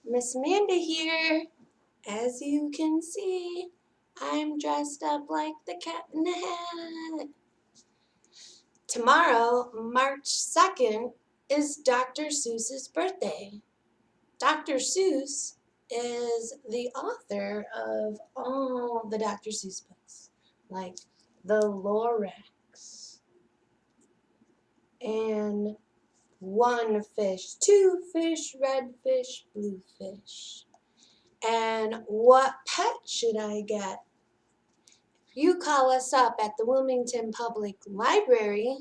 Miss Amanda here. As you can see, I'm dressed up like the cat in the hat. Tomorrow, March 2nd, is Dr. Seuss's birthday. Dr. Seuss is the author of all the Dr. Seuss books, like the Lorax and One Fish, Two Fish, Red Fish, Blue Fish. And what pet should I get? You call us up at the Wilmington Public Library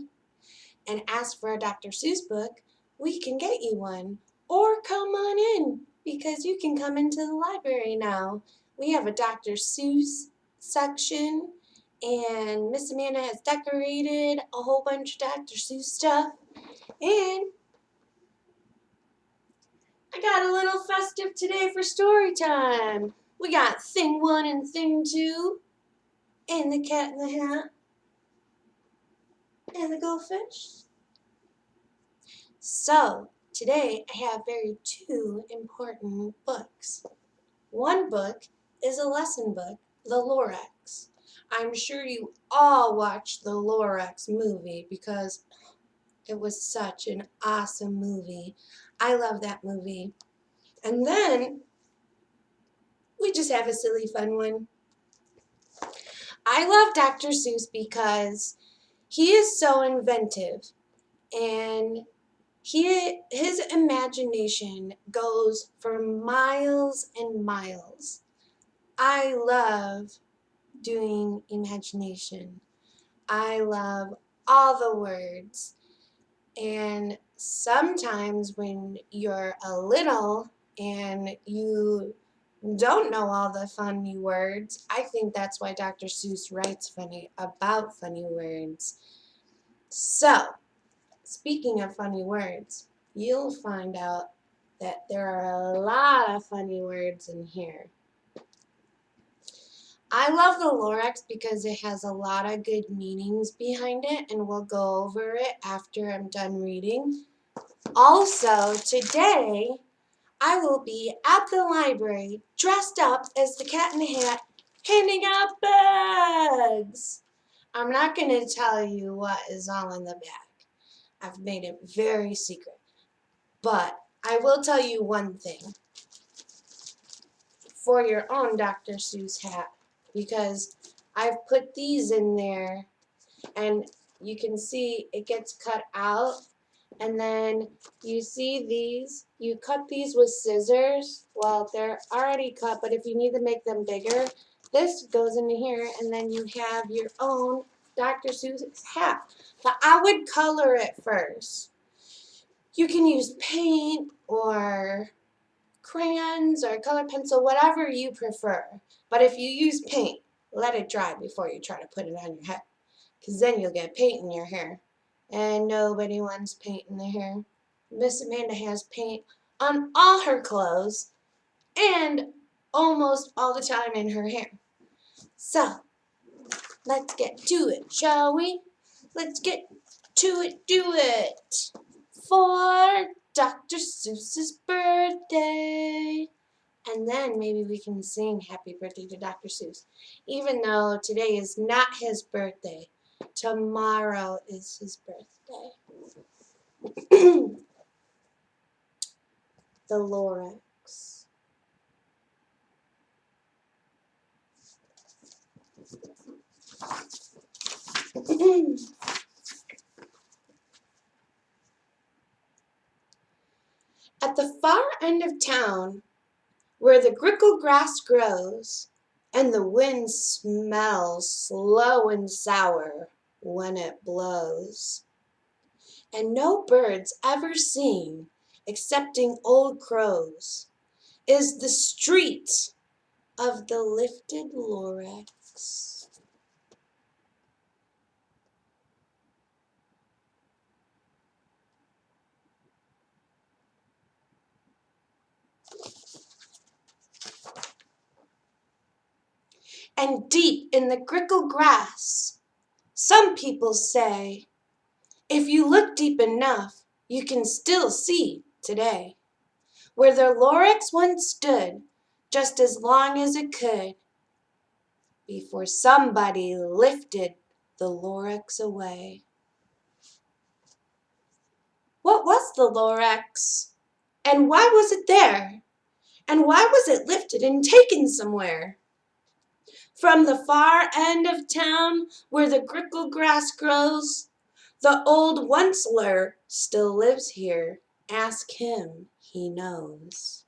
and ask for a Dr. Seuss book, we can get you one. Or come on in, because you can come into the library now. We have a Dr. Seuss section, and Miss Amanda has decorated a whole bunch of Dr. Seuss stuff. And I got a little festive today for story time. We got Thing 1 and Thing 2, and the Cat in the Hat, and the Goldfish. So, today I have two important books. One book is a lesson book, The Lorax. I'm sure you all watched the Lorax movie because it was such an awesome movie. I love that movie. And then we just have a silly fun one. I love Dr. Seuss because he is so inventive, and his imagination goes for miles and miles. I love doing imagination. I love all the words. And sometimes when you're a little and you don't know all the funny words, I think that's why Dr. Seuss writes about funny words. So, speaking of funny words, you'll find out that there are a lot of funny words in here. I love the Lorax because it has a lot of good meanings behind it, and we'll go over it after I'm done reading. Also, today, I will be at the library dressed up as the Cat in the Hat, handing out bags. I'm not going to tell you what is all in the bag. I've made it very secret. But I will tell you one thing. For your own Dr. Seuss hat, because I've put these in there, and you can see it gets cut out, and then you see these, you cut these with scissors. Well, they're already cut, but if you need to make them bigger, this goes into here, and then you have your own Dr. Seuss hat. But I would color it first. You can use paint or crayons or color pencil, whatever you prefer. But if you use paint, let it dry before you try to put it on your head, because then you'll get paint in your hair. And nobody wants paint in their hair. Miss Amanda has paint on all her clothes and almost all the time in her hair. So, let's get to it, shall we? Let's get to it, do it. For Dr. Seuss's birthday. And then maybe we can sing happy birthday to Dr. Seuss. Even though today is not his birthday. Tomorrow is his birthday. The Lorax. At the far end of town, where the grickle grass grows, and the wind smells slow and sour when it blows, and no birds ever seen excepting old crows, is the street of the lifted Lorax. And deep in the grickle grass, some people say, if you look deep enough, you can still see today where the Lorax once stood, just as long as it could, before somebody lifted the Lorax away. What was the Lorax? And why was it there? And why was it lifted and taken somewhere? From the far end of town where the grickle grass grows, the old Onceler still lives here. Ask him, he knows.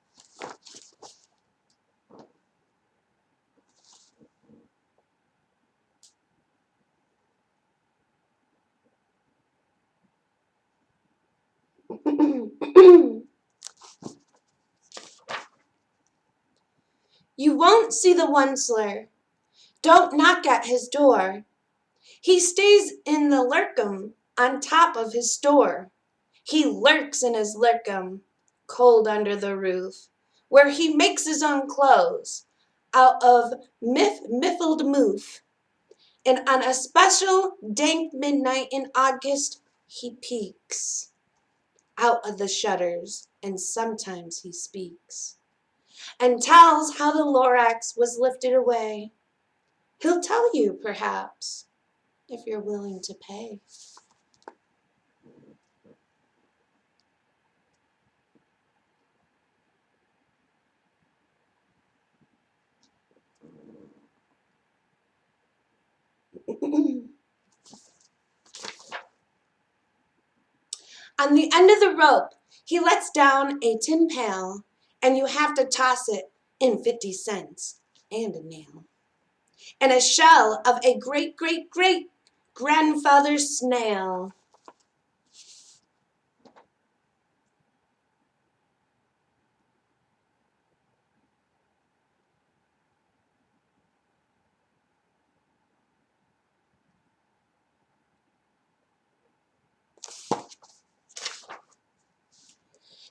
You won't see the Onceler. Don't knock at his door. He stays in the lurkum on top of his store. He lurks in his lurkum, cold under the roof, where he makes his own clothes out of miffled moof. And on a special dank midnight in August, he peeks out of the shutters, and sometimes he speaks and tells how the Lorax was lifted away. He'll tell you, perhaps, if you're willing to pay. On the end of the rope, he lets down a tin pail, and you have to toss it in 50 cents and a nail. And a shell of a great-great-great-grandfather's snail.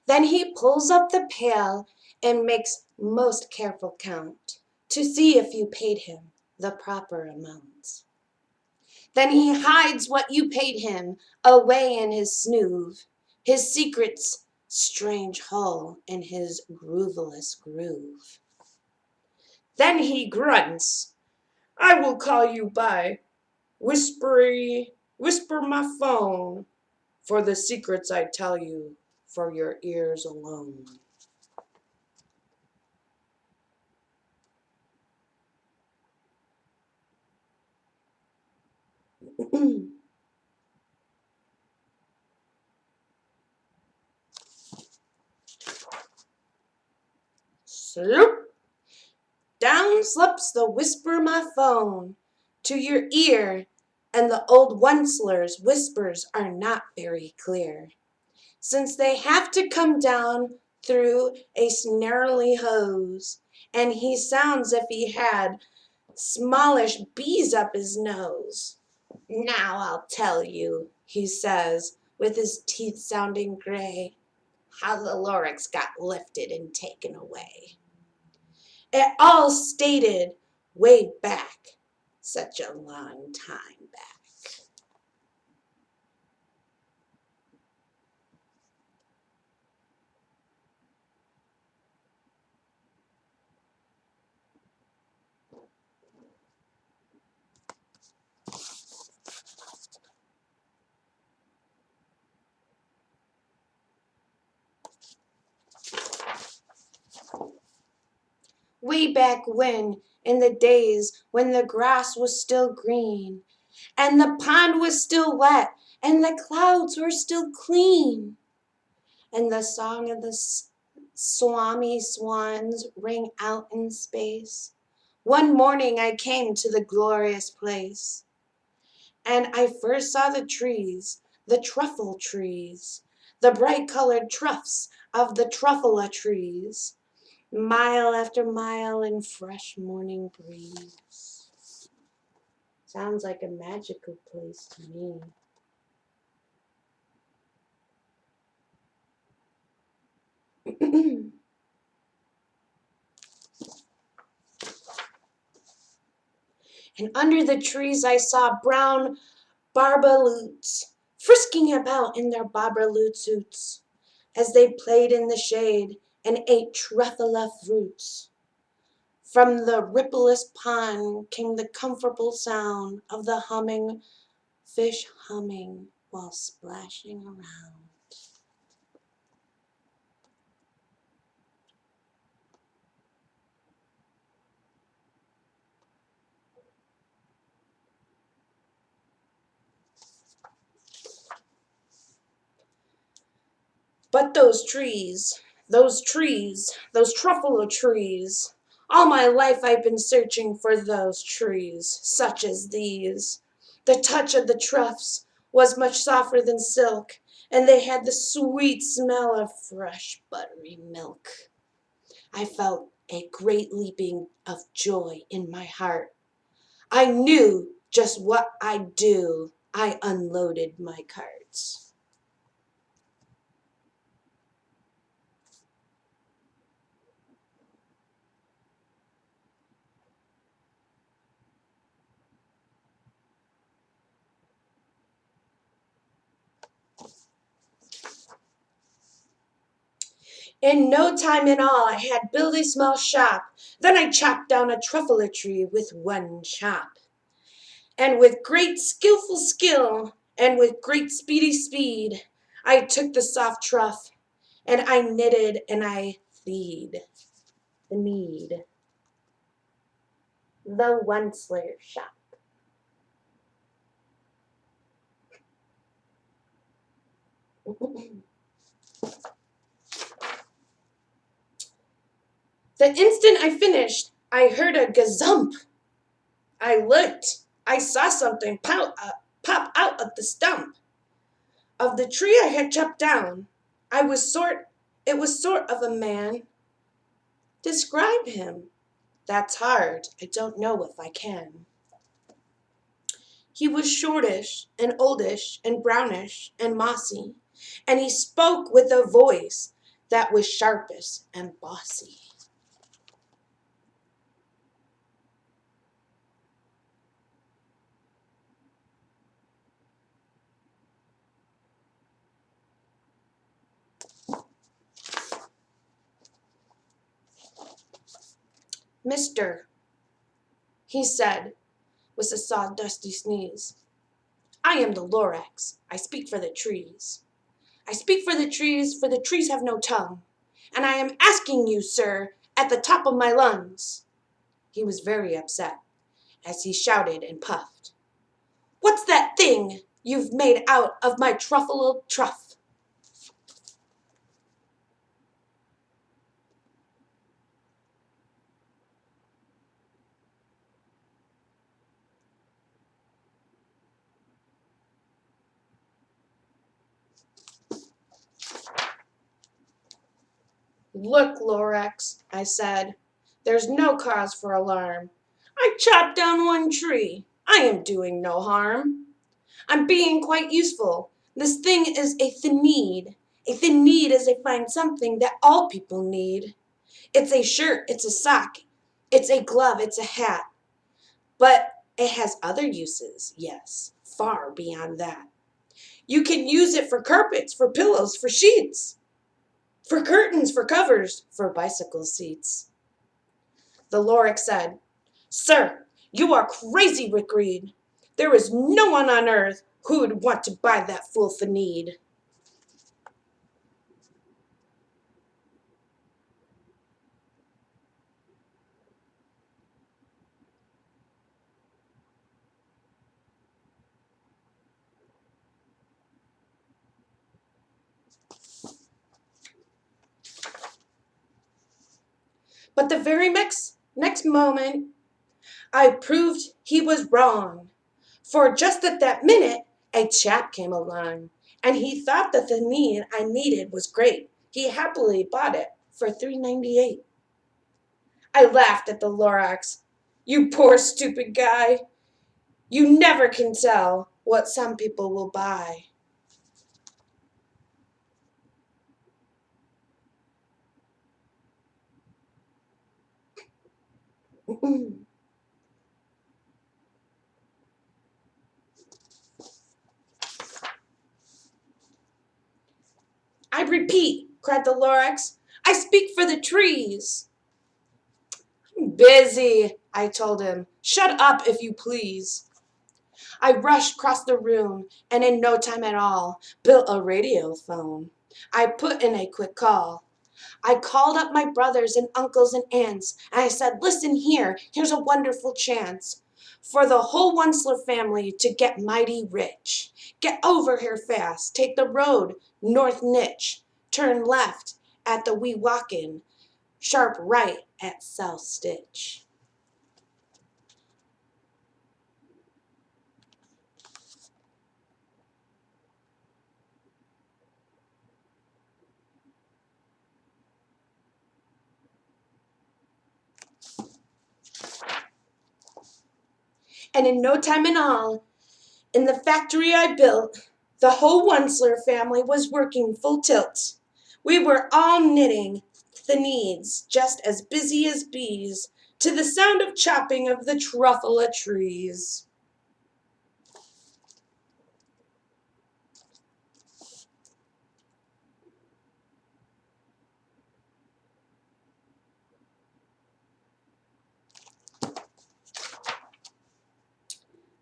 Then he pulls up the pail and makes most careful count to see if you paid him the proper amount. Then he hides what you paid him away in his snoove, his secret's strange hole in his grooveless groove. Then he grunts, I will call you by whisper my phone, for the secrets I tell you for your ears alone. Sloop! Down slips the whisper my phone to your ear, and the old Onceler's whispers are not very clear, since they have to come down through a snarly hose, and he sounds if he had smallish bees up his nose. Now I'll tell you, he says, with his teeth sounding gray, how the Lorax got lifted and taken away. It all stated way back, such a long time back. Way back when, in the days when the grass was still green, and the pond was still wet, and the clouds were still clean, and the song of the swami swans rang out in space. One morning I came to the glorious place, and I first saw the trees, the truffle trees, the bright-colored truffs of the truffula trees, mile after mile in fresh morning breeze. Sounds like a magical place to me. And under the trees I saw brown barbaloots frisking about in their barbaloots suits as they played in the shade and ate truffula fruits. From the rippleless pond came the comfortable sound of the humming fish humming while splashing around. But those trees, those truffula trees, all my life I've been searching for those trees, such as these. The touch of the troughs was much softer than silk, and they had the sweet smell of fresh buttery milk. I felt a great leaping of joy in my heart. I knew just what I'd do. I unloaded my carts. In no time at all I had built a small shop. Then I chopped down a truffula tree with one chop. And with great skillful skill, and with great speedy speed, I took the soft truff, and I knitted and I feed the need. The Once-Layer Shop. The instant I finished, I heard a gazump. I looked. I saw something pop out of the stump of the tree I had chopped down. It was sort of a man. Describe him. That's hard. I don't know if I can. He was shortish and oldish and brownish and mossy, and he spoke with a voice that was sharpish and bossy. Mister, he said, with a sawdusty sneeze, I am the Lorax. I speak for the trees. I speak for the trees have no tongue. And I am asking you, sir, at the top of my lungs. He was very upset as he shouted and puffed. What's that thing you've made out of my truffle truff? Look, Lorax, I said, there's no cause for alarm. I chopped down one tree. I am doing no harm. I'm being quite useful. This thing is a thin need. A thin need is a fine something that all people need. It's a shirt, it's a sock, it's a glove, it's a hat. But it has other uses, yes, far beyond that. You can use it for carpets, for pillows, for sheets, for curtains, for covers, for bicycle seats. The Lorax said, Sir, you are crazy, Rick Reed. There is no one on earth who would want to buy that fool for need. But the very next moment, I proved he was wrong. For just at that minute, a chap came along, and he thought that the need I needed was great. He happily bought it for $3.98. I laughed at the Lorax. You poor stupid guy. You never can tell what some people will buy. I repeat, cried the Lorax, I speak for the trees. Busy, I told him. Shut up, if you please. I rushed across the room and in no time at all built a radio phone. I put in a quick call. I called up my brothers and uncles and aunts, and I said, listen here, here's a wonderful chance for the whole Onceler family to get mighty rich. Get over here fast, take the road, North Niche, turn left at the Weehawken, sharp right at South Stitch. And in no time at all, in the factory I built, the whole Onceler family was working full tilt. We were all knitting the needs, just as busy as bees, to the sound of chopping of the truffula trees.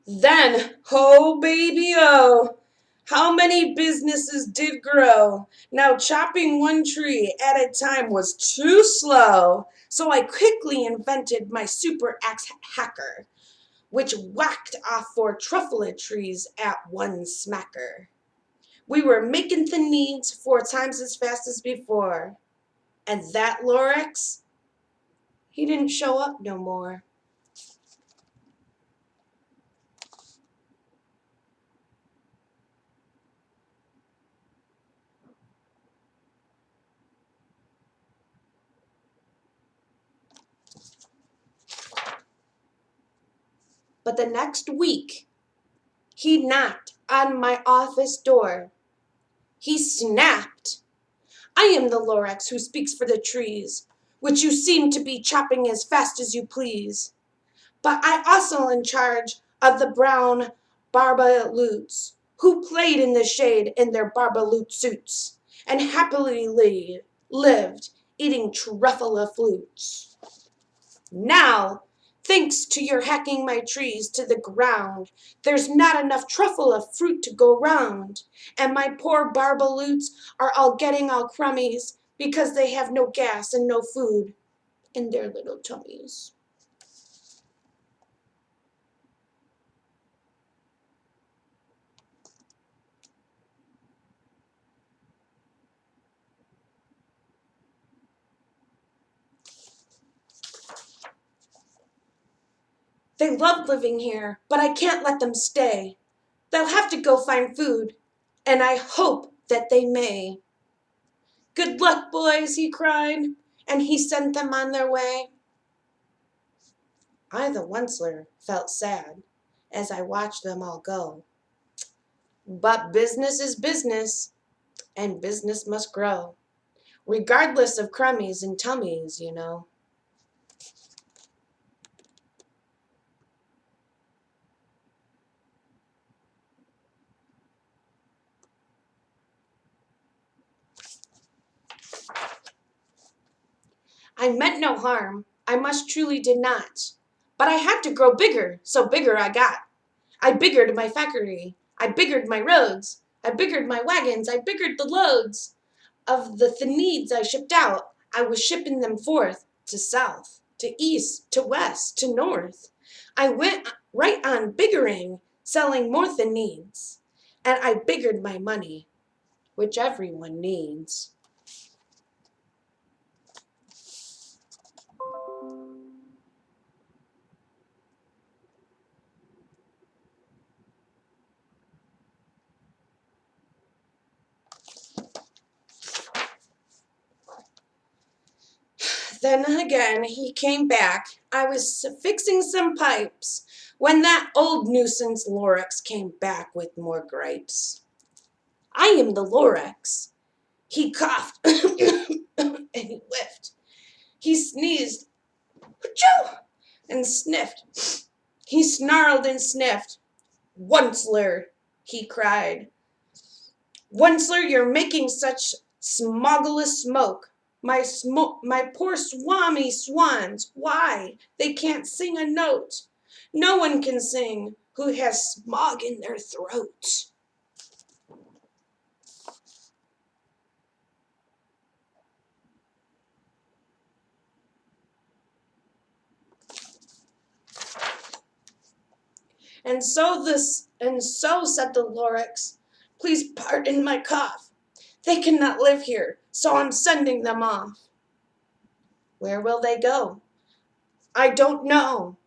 Then, oh baby, oh, how many businesses did grow. Now chopping one tree at a time was too slow, so I quickly invented my super axe hacker, which whacked off 4 truffula trees at one smacker. We were making the needs 4 times as fast as before. And that Lorax, he didn't show up no more. But the next week, he knocked on my office door. He snapped, I am the Lorax who speaks for the trees, which you seem to be chopping as fast as you please. But I also in charge of the brown barbaloots, who played in the shade in their barbaloot suits, and happily lived, eating truffula flutes. Now, thanks to your hacking my trees to the ground, there's not enough truffula fruit to go round, and my poor barbaloots are all getting all crummies because they have no gas and no food in their little tummies. They love living here, but I can't let them stay. They'll have to go find food, and I hope that they may. Good luck, boys, he cried, and he sent them on their way. I, the Onceler, felt sad as I watched them all go. But business is business, and business must grow, regardless of crummies and tummies, you know. I meant no harm, I most truly did not. But I had to grow bigger, so bigger I got. I biggered my factory, I biggered my roads, I biggered my wagons, I biggered the loads of the needs I shipped out. I was shipping them forth to south, to east, to west, to north. I went right on biggering, selling more than needs, and I biggered my money, which everyone needs. Then again he came back. I was fixing some pipes when that old nuisance Lorax came back with more gripes. I am the Lorax. He coughed and he whiffed. He sneezed, achoo, and sniffed. He snarled and sniffed. Onceler, he cried. Onceler, you're making such smogglous smoke. My poor swami swans, why? They can't sing a note. No one can sing who has smog in their throat. And so said the Lorax, please pardon my cough. They cannot live here, so I'm sending them off. Where will they go? I don't know.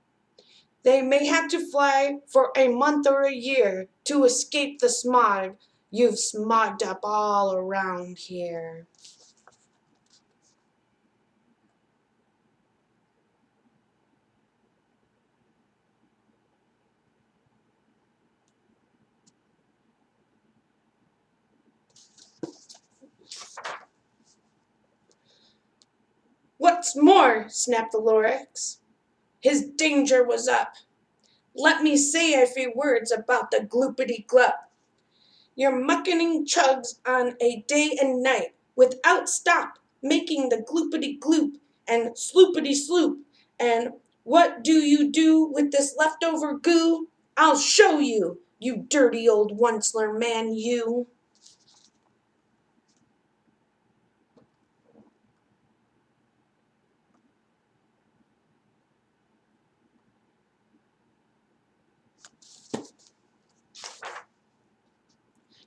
They may have to fly for a month or a year to escape the smog you've smogged up all around here. What's more, snapped the Lorax, his danger was up. Let me say a few words about the gloopity glup. Your mucking chugs on a day and night, without stop, making the gloopity gloop and sloopity sloop. And what do you do with this leftover goo? I'll show you, you dirty old onceler man, you.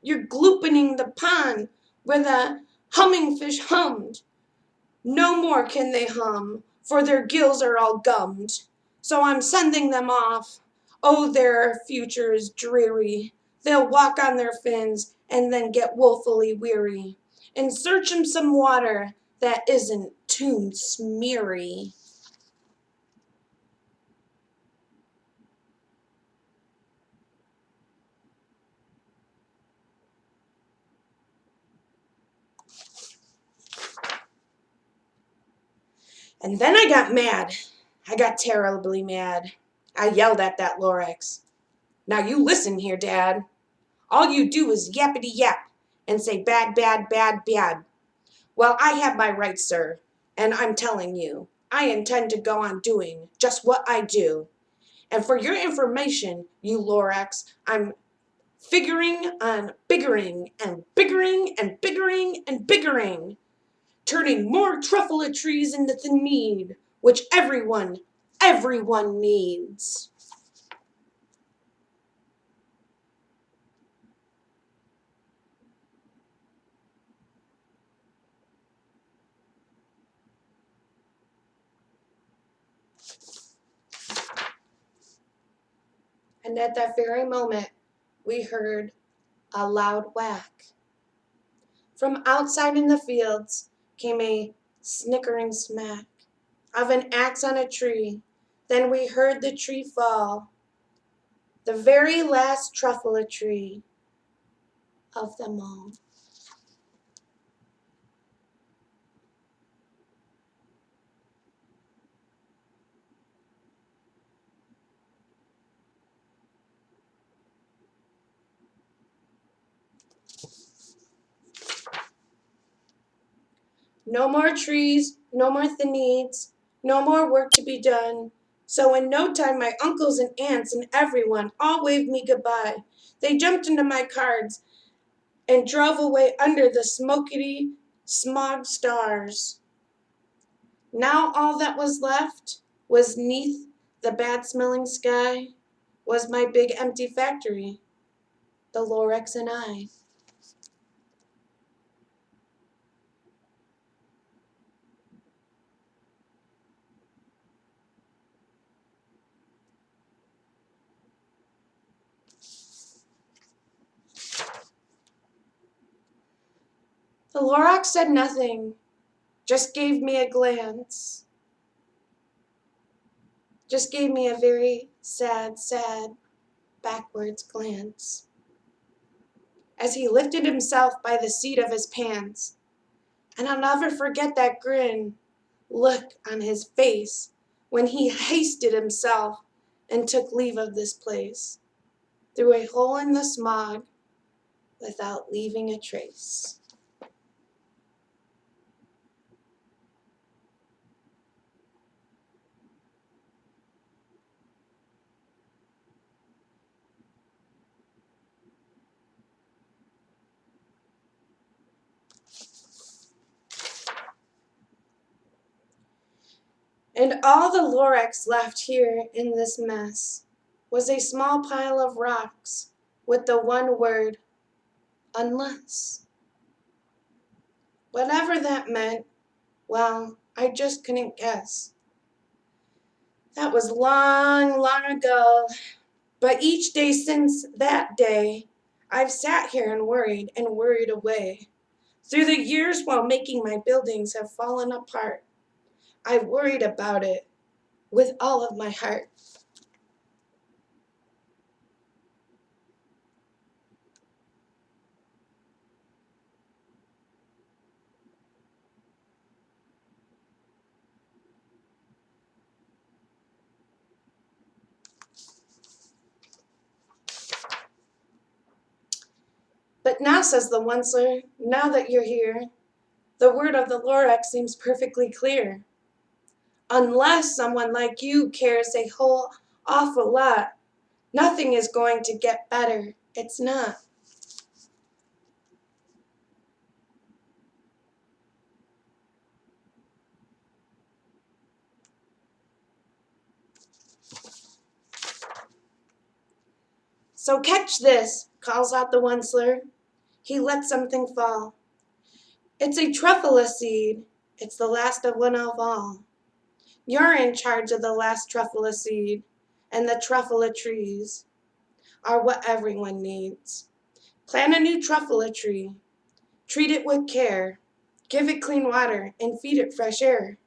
You're gloopening the pond where the humming fish hummed. No more can they hum, for their gills are all gummed. So I'm sending them off. Oh, their future is dreary. They'll walk on their fins and then get woefully weary. And search 'em some water that isn't too smeary. And then I got mad. I got terribly mad. I yelled at that Lorax. Now you listen here, Dad. All you do is yappity yap and say bad, bad, bad, bad. Well, I have my rights, sir, and I'm telling you, I intend to go on doing just what I do. And for your information, you Lorax, I'm figuring on biggering and biggering and biggering and biggering, turning more truffle trees into the need, which everyone needs. And at that very moment, we heard a loud whack. From outside in the fields came a snickering smack of an axe on a tree. Then we heard the tree fall, the very last truffle tree of them all. No more trees, no more needs, no more work to be done. So in no time my uncles and aunts and everyone all waved me goodbye. They jumped into my cards and drove away under the smoky smog stars. Now all that was left was 'neath the bad-smelling sky was my big empty factory, the Lorax and I. The Lorax said nothing, just gave me a glance, just gave me a very sad, sad backwards glance, as he lifted himself by the seat of his pants. And I'll never forget that look on his face when he hasted himself and took leave of this place through a hole in the smog without leaving a trace. And all the Lorax left here in this mess was a small pile of rocks with the one word, unless. Whatever that meant, well, I just couldn't guess. That was long, long ago, but each day since that day, I've sat here and worried away. Through the years while making my buildings have fallen apart, I've worried about it with all of my heart. But now, says the Onceler, now that you're here, the word of the Lorax seems perfectly clear. Unless someone like you cares a whole awful lot, nothing is going to get better. It's not. So catch this, calls out the Onceler. He lets something fall. It's a truffula seed. It's the last of one of all. You're in charge of the last truffula seed, and the truffula trees are what everyone needs. Plant a new truffula tree. Treat it with care. Give it clean water and feed it fresh air.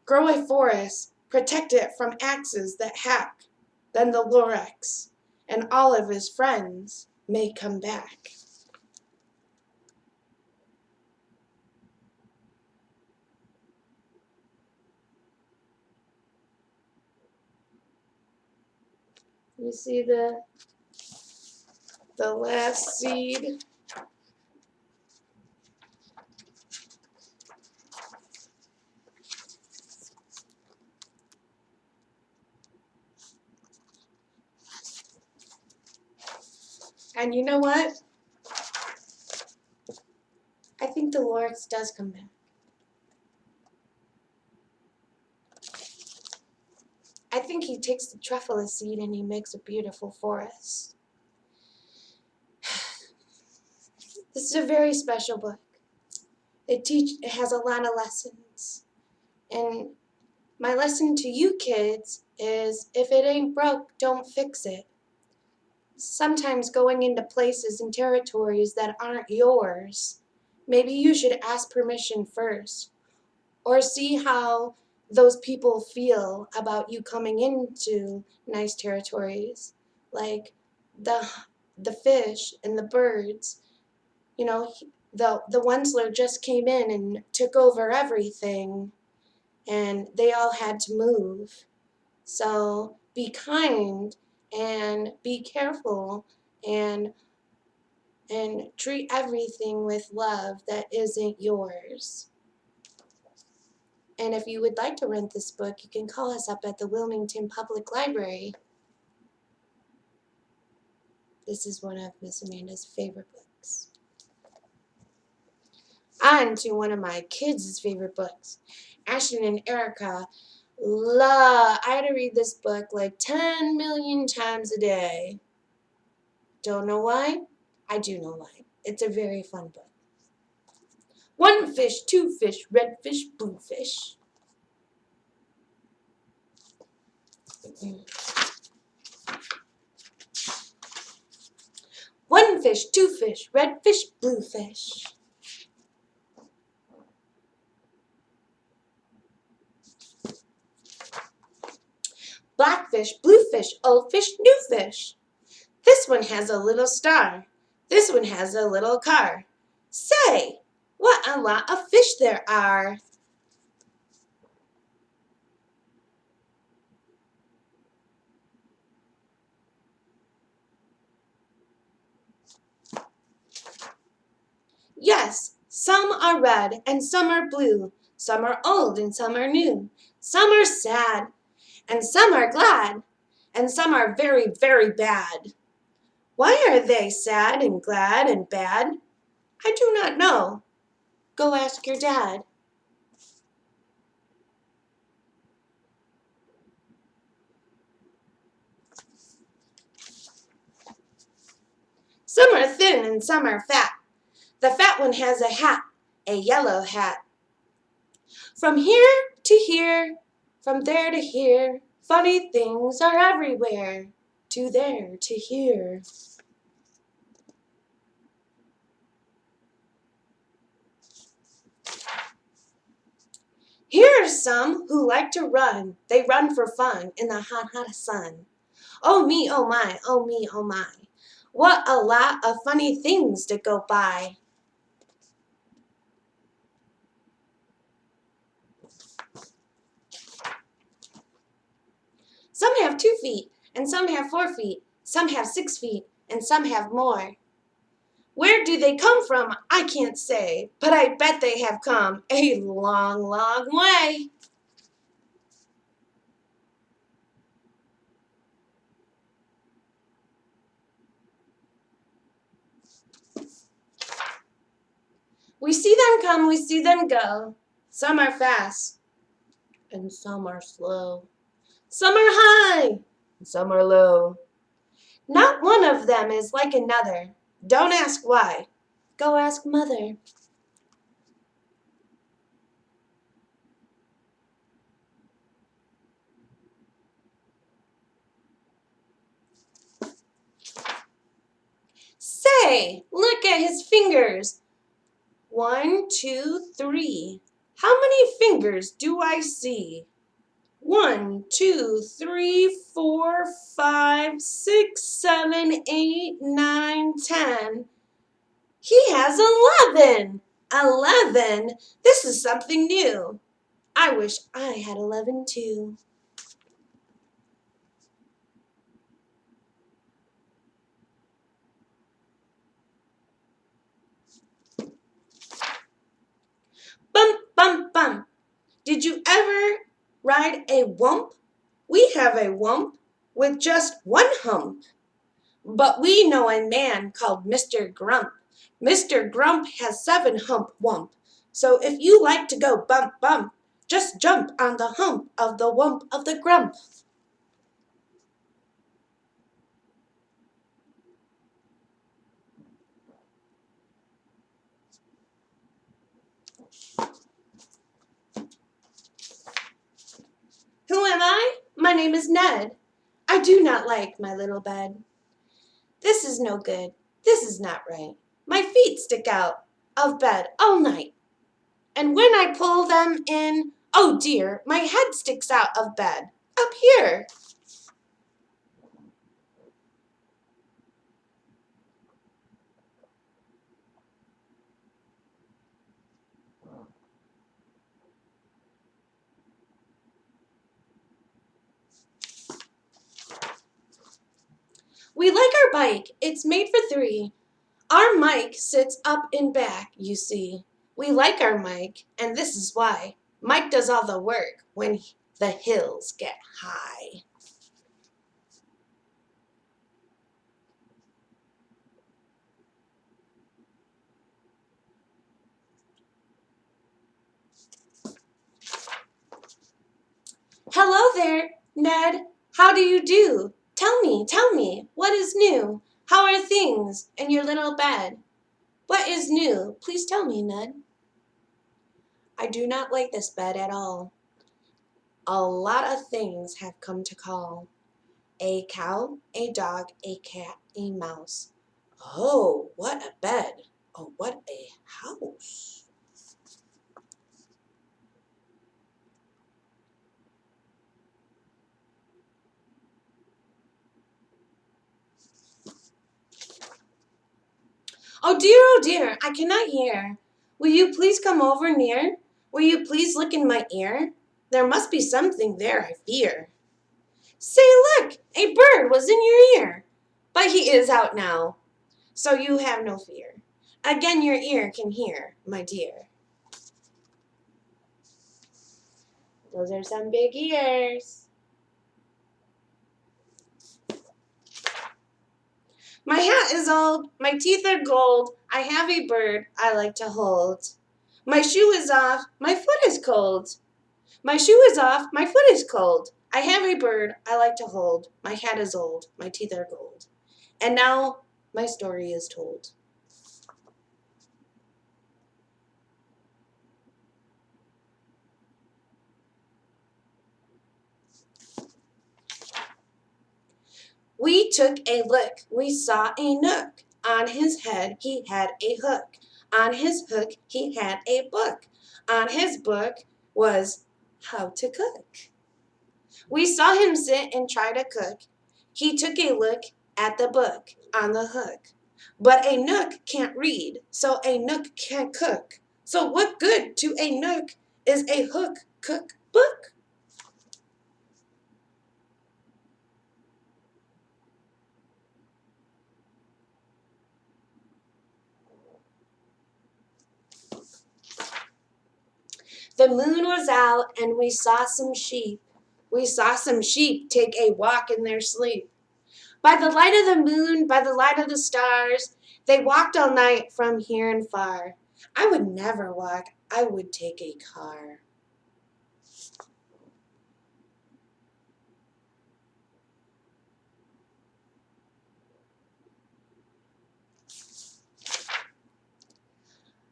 Grow a forest. Protect it from axes that hack. Then the Lorax and all of his friends may come back. You see the last seed? And you know what? I think the Lorax does come back. I think he takes the truffula seed and he makes a beautiful forest. This is a very special book. It has a lot of lessons. And my lesson to you kids is if it ain't broke, don't fix it. Sometimes going into places and territories that aren't yours, maybe you should ask permission first, or see how those people feel about you coming into nice territories, like the fish and the birds. You know, the Onceler just came in and took over everything, and they all had to move. So be kind and be careful and treat everything with love that isn't yours. And if you would like to rent this book, you can call us up at the Wilmington Public Library. This is one of Miss Amanda's favorite books. On to one of my kids' favorite books. Ashton and Erica I had to read this book like 10 million times a day. Don't know why? I do know why. It's a very fun book. One fish, two fish, red fish, blue fish. One fish, two fish, red fish, blue fish. Black fish, blue fish, old fish, new fish. This one has a little star. This one has a little car. Say, what a lot of fish there are. Yes, some are red and some are blue. Some are old and some are new. Some are sad and some are glad. And some are very, very bad. Why are they sad and glad and bad? I do not know. Go ask your dad. Some are thin and some are fat. The fat one has a hat, a yellow hat. From here to here, from there to here, funny things are everywhere, to there to here. Here are some who like to run. They run for fun in the hot, hot sun. Oh me, oh my, oh me, oh my. What a lot of funny things to go by. Some have 2 feet, and some have 4 feet. Some have 6 feet, and some have more. Where do they come from? I can't say, but I bet they have come a long, long way. We see them come, we see them go. Some are fast, and some are slow. Some are high, and some are low. Not one of them is like another. Don't ask why. Go ask Mother. Say, look at his fingers. 1, 2, 3. How many fingers do I see? 1, 2, 3, 4, 5, 6, 7, 8, 9, 10. He has 11. 11? This is something new. I wish I had 11 too. Bump, bump, bump. Did you ever ride a whomp? We have a whomp with just 1 hump. But we know a man called Mr. Grump. Mr. Grump has 7 hump whomp. So if you like to go bump, bump, just jump on the hump of the whomp of the grump. Who am I? My name is Ned. I do not like my little bed. This is no good. This is not right. My feet stick out of bed all night. And when I pull them in, oh dear, my head sticks out of bed. Up here. We like our bike. It's made for 3. Our Mike sits up in back, you see. We like our Mike, and this is why. Mike does all the work when the hills get high. Hello there, Ned. How do you do? Tell me, what is new? How are things in your little bed? What is new? Please tell me, Ned. I do not like this bed at all. A lot of things have come to call. A cow, a dog, a cat, a mouse. Oh, what a bed. Oh, what a house. Oh dear, I cannot hear. Will you please come over near? Will you please look in my ear? There must be something there, I fear. Say, look, a bird was in your ear. But he is out now, so you have no fear. Again your ear can hear, my dear. Those are some big ears. My hat is old, my teeth are gold, I have a bird I like to hold. My shoe is off, my foot is cold. My shoe is off, my foot is cold. I have a bird I like to hold, my hat is old, my teeth are gold. And now my story is told. We took a look, we saw a nook. On his head he had a hook. On his hook he had a book. On his book was how to cook. We saw him sit and try to cook. He took a look at the book on the hook. But a nook can't read, so a nook can't cook. So what good to a nook is a hook cook book? The moon was out and we saw some sheep. We saw some sheep take a walk in their sleep. By the light of the moon, by the light of the stars, they walked all night from here and far. I would never walk, I would take a car.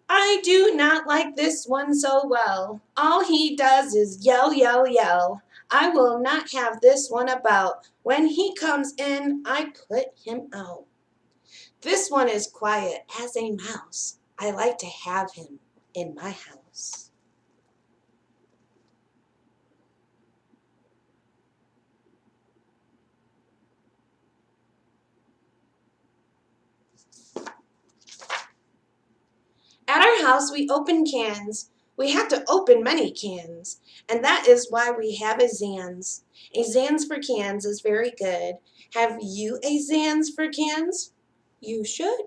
I do not like this one so well. All he does is yell, yell, yell. I will not have this one about. When he comes in, I put him out. This one is quiet as a mouse. I like to have him in my house. At our house, we open cans. We have to open many cans, and that is why we have a Zans. A Zans for cans is very good. Have you a Zans for cans? You should.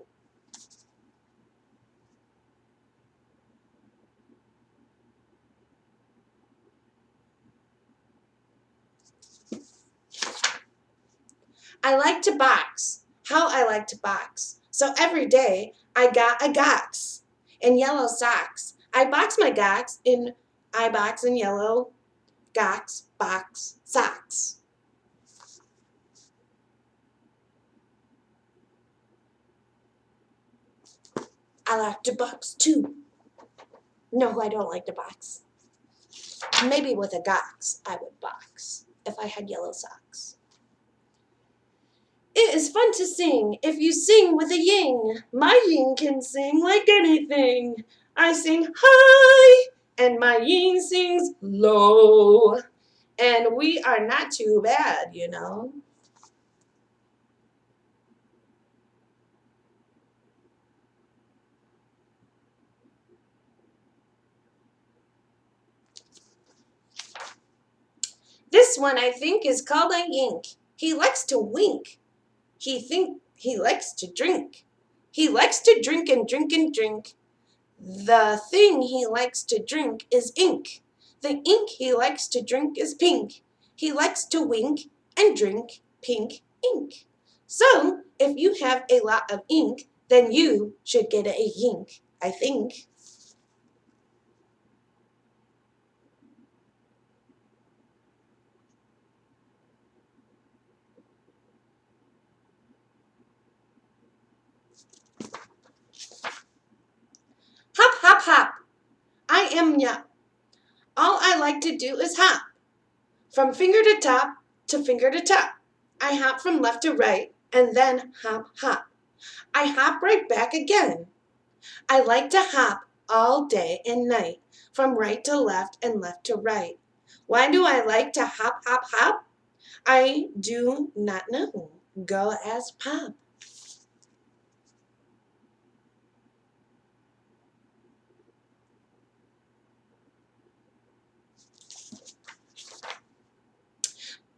I like to box. How I like to box. So every day I got a gox and yellow socks. I box my gox in I box in yellow gox box socks. I like to box too. No, I don't like to box. Maybe with a gox I would box if I had yellow socks. It is fun to sing if you sing with a ying. My ying can sing like anything. I sing high and my ying sings low. And we are not too bad, you know. This one I think is called a yink. He likes to wink. He likes to drink. He likes to drink and drink and drink. The thing he likes to drink is ink. The ink he likes to drink is pink. He likes to wink and drink pink ink. So, if you have a lot of ink, then you should get a yink, I think. Hop, hop, hop. I am Yup. All I like to do is hop. From finger to top to finger to top. I hop from left to right and then hop, hop. I hop right back again. I like to hop all day and night, from right to left and left to right. Why do I like to hop, hop, hop? I do not know. Go ask Pop.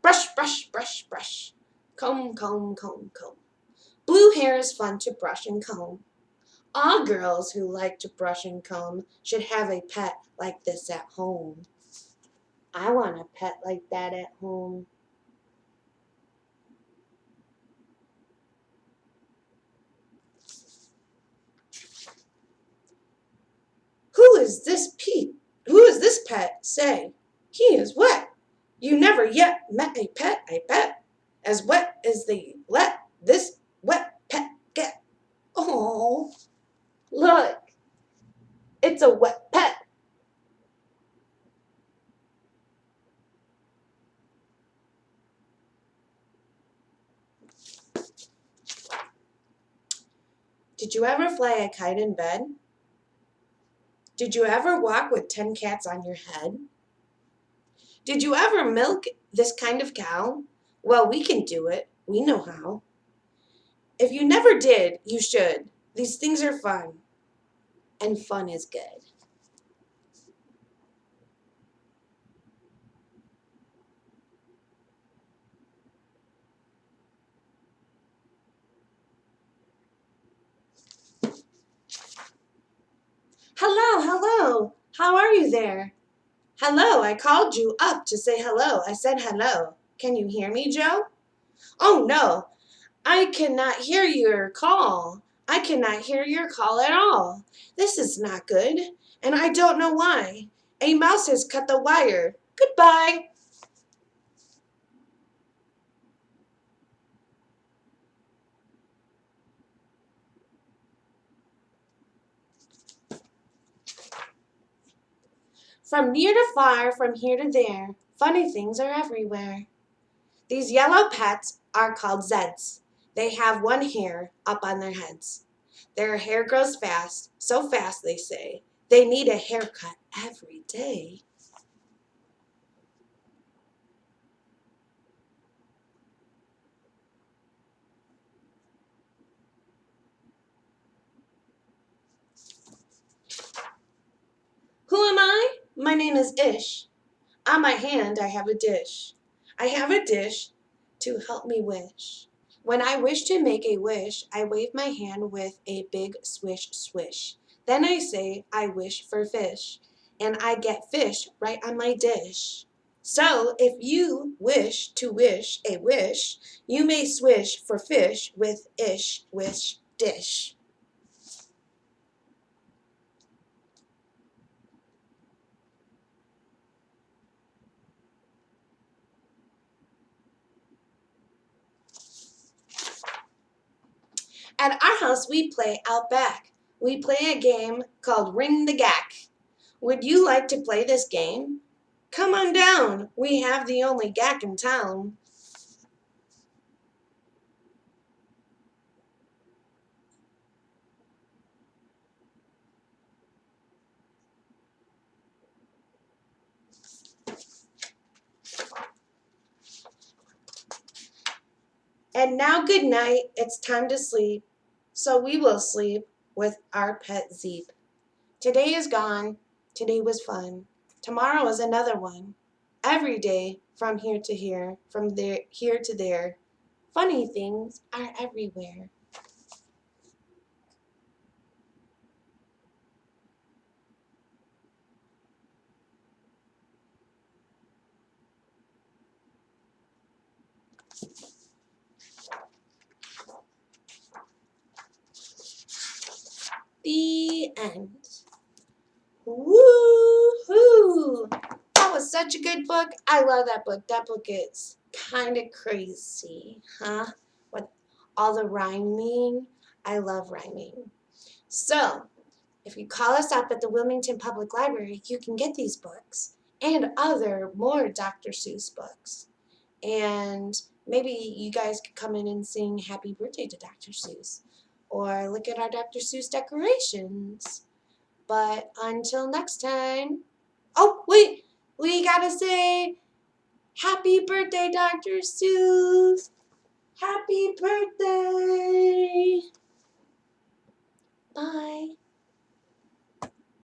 Brush, brush, brush, brush. Comb, comb, comb, comb. Blue hair is fun to brush and comb. All girls who like to brush and comb should have a pet like this at home. I want a pet like that at home. Who is this Pete? Who is this pet? Say, he is wet. You never yet met a pet, I bet, as wet as they let this wet pet get. Oh, look, it's a wet pet. Did you ever fly a kite in bed? Did you ever walk with 10 cats on your head? Did you ever milk this kind of cow? Well, we can do it. We know how. If you never did, you should. These things are fun, and fun is good. Hello, hello. How are you there? Hello, I called you up to say hello. I said hello. Can you hear me, Joe? Oh, no. I cannot hear your call. I cannot hear your call at all. This is not good, and I don't know why. A mouse has cut the wire. Goodbye. From near to far, from here to there, funny things are everywhere. These yellow pets are called Zeds. They have one hair up on their heads. Their hair grows fast, so fast they say. They need a haircut every day. Who am I? My name is Ish. On my hand I have a dish. I have a dish to help me wish. When I wish to make a wish, I wave my hand with a big swish swish. Then I say, I wish for fish, and I get fish right on my dish. So if you wish to wish a wish, you may swish for fish with ish wish dish. At our house, we play out back. We play a game called Ring the Gack. Would you like to play this game? Come on down. We have the only gack in town. And now, good night. It's time to sleep. So we will sleep with our pet Zeep. Today is gone. Today was fun. Tomorrow is another one. Every day, from here to here, from there here to there, funny things are everywhere. The end. Woo-hoo! That was such a good book. I love that book. That book is kind of crazy, huh? With all the rhyming. I love rhyming. So, if you call us up at the Wilmington Public Library, you can get these books and other more Dr. Seuss books. And maybe you guys could come in and sing happy birthday to Dr. Seuss or look at our Dr. Seuss decorations. But until next time. Oh, wait. We gotta say happy birthday, Dr. Seuss. Happy birthday. Bye.